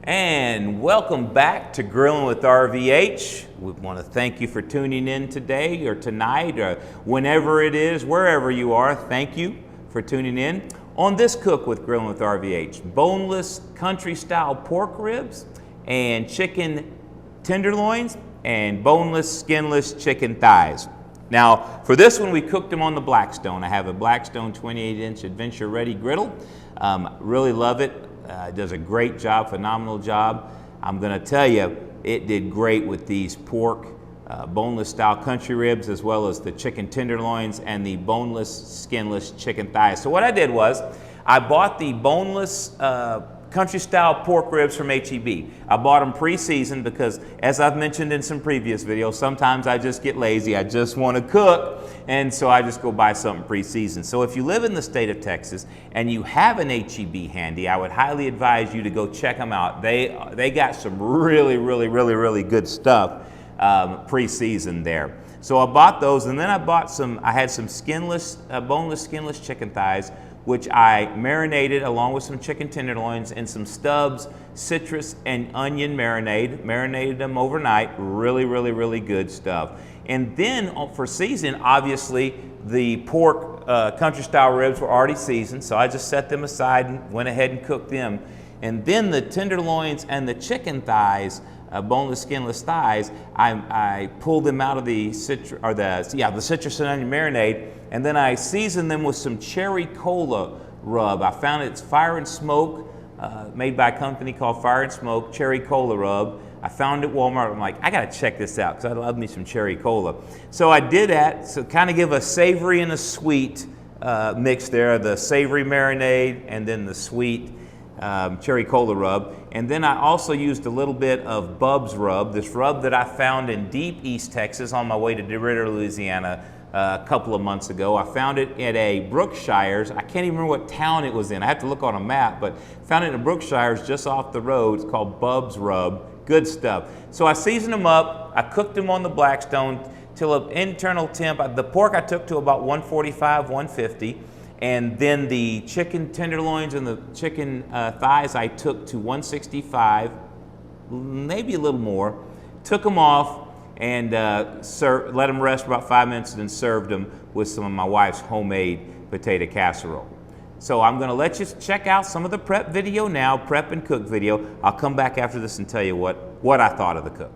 And welcome back to Grilling with RVH. We want to thank you for tuning in today or tonight or whenever it is, wherever you are. Thank you for tuning in. On this cook with Grilling with RVH, boneless country style pork ribs and chicken tenderloins and boneless skinless chicken thighs. Now for this one we cooked them on the Blackstone. I have a Blackstone 28-inch adventure ready griddle. Really love it. It does a great job, phenomenal job. I'm going to tell you, it did great with these pork, boneless style country ribs, as well as the chicken tenderloins and the boneless, skinless chicken thighs. So what I did was, I bought the boneless country style pork ribs from H-E-B. I bought them pre-seasoned because, as I've mentioned in some previous videos, sometimes I just get lazy. I just want to cook, and so I just go buy something pre-seasoned. So if you live in the state of Texas and you have an H-E-B handy, I would highly advise you to go check them out. They got some really good stuff pre-seasoned there. So I bought those, and then I had some skinless, boneless skinless chicken thighs, which I marinated along with some chicken tenderloins in some Stubbs Citrus and Onion marinade. Marinated them overnight. Really good stuff. And then for season, obviously the pork country style ribs were already seasoned, so I just set them aside and went ahead and cooked them. And then the tenderloins and the chicken thighs, boneless skinless thighs, I pulled them out of the citrus and onion marinade, and then I seasoned them with some cherry cola rub. I found it's Fire and Smoke, made by a company called Fire and Smoke, cherry cola rub. I found it at Walmart. I'm like, I gotta check this out because I love me some cherry cola. So I did that, so kind of give a savory and a sweet mix there, the savory marinade and then the sweet cherry cola rub. And then I also used a little bit of Bub's rub, this rub that I found in deep East Texas on my way to DeRidder, Louisiana a couple of months ago. I found it at a Brookshire's. I can't even remember what town it was in. I have to look on a map, but found it in Brookshire's just off the road. It's called Bub's rub. Good stuff. So I seasoned them up. I cooked them on the Blackstone till an internal temp. The pork I took to about 145, 150. And then the chicken tenderloins and the chicken thighs I took to 165, maybe a little more. Took them off and let them rest for about 5 minutes, and then served them with some of my wife's homemade potato casserole. So I'm going to let you check out some of the prep video now, prep and cook video. I'll come back after this and tell you what I thought of the cook.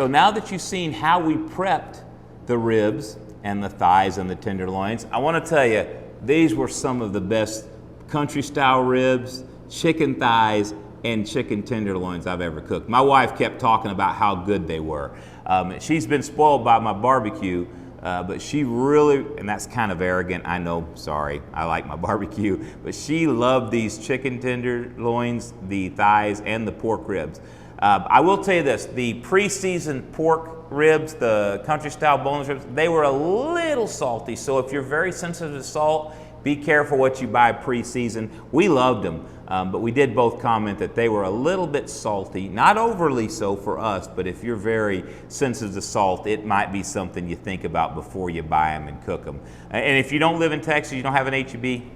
now that you've seen how we prepped the ribs and the thighs and the tenderloins, I want to tell you, these were some of the best country style ribs, chicken thighs, and chicken tenderloins I've ever cooked. My wife kept talking about how good they were. She's been spoiled by my barbecue, but she really, and that's kind of arrogant, I know, sorry, I like my barbecue, but she loved these chicken tenderloins, the thighs, and the pork ribs. I will tell you this, the pre-seasoned pork ribs, the country style boneless ribs, they were a little salty, so if you're very sensitive to salt, be careful what you buy pre-seasoned. We loved them, but we did both comment that they were a little bit salty, not overly so for us, but if you're very sensitive to salt, it might be something you think about before you buy them and cook them. And if you don't live in Texas, you don't have an H-E-B,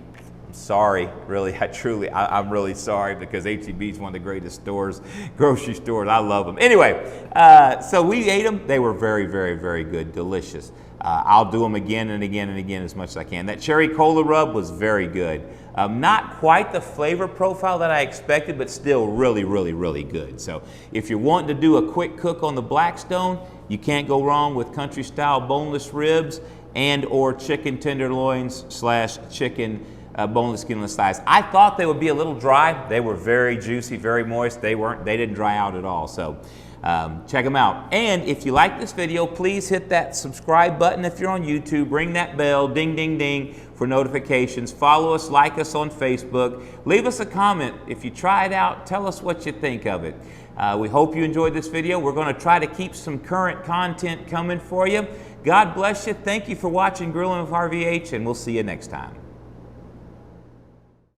I'm sorry, really, I'm really sorry, because H-E-B is one of the greatest stores, grocery stores. I love them. Anyway, so we ate them. They were very, very, very good, delicious. I'll do them again and again and again as much as I can. That cherry cola rub was very good. Not quite the flavor profile that I expected, but still really, really, really good. So if you're wanting to do a quick cook on the Blackstone, you can't go wrong with country style boneless ribs and or chicken tenderloins / chicken boneless skinless thighs. I thought they would be a little dry. They were very juicy, very moist. They didn't dry out at all. So check them out. And if you like this video, please hit that subscribe button if you're on YouTube. Ring that bell, ding, ding, ding, for notifications. Follow us, like us on Facebook. Leave us a comment. If you try it out, tell us what you think of it. We hope you enjoyed this video. We're going to try to keep some current content coming for you. God bless you. Thank you for watching Grilling with RVH, and we'll see you next time.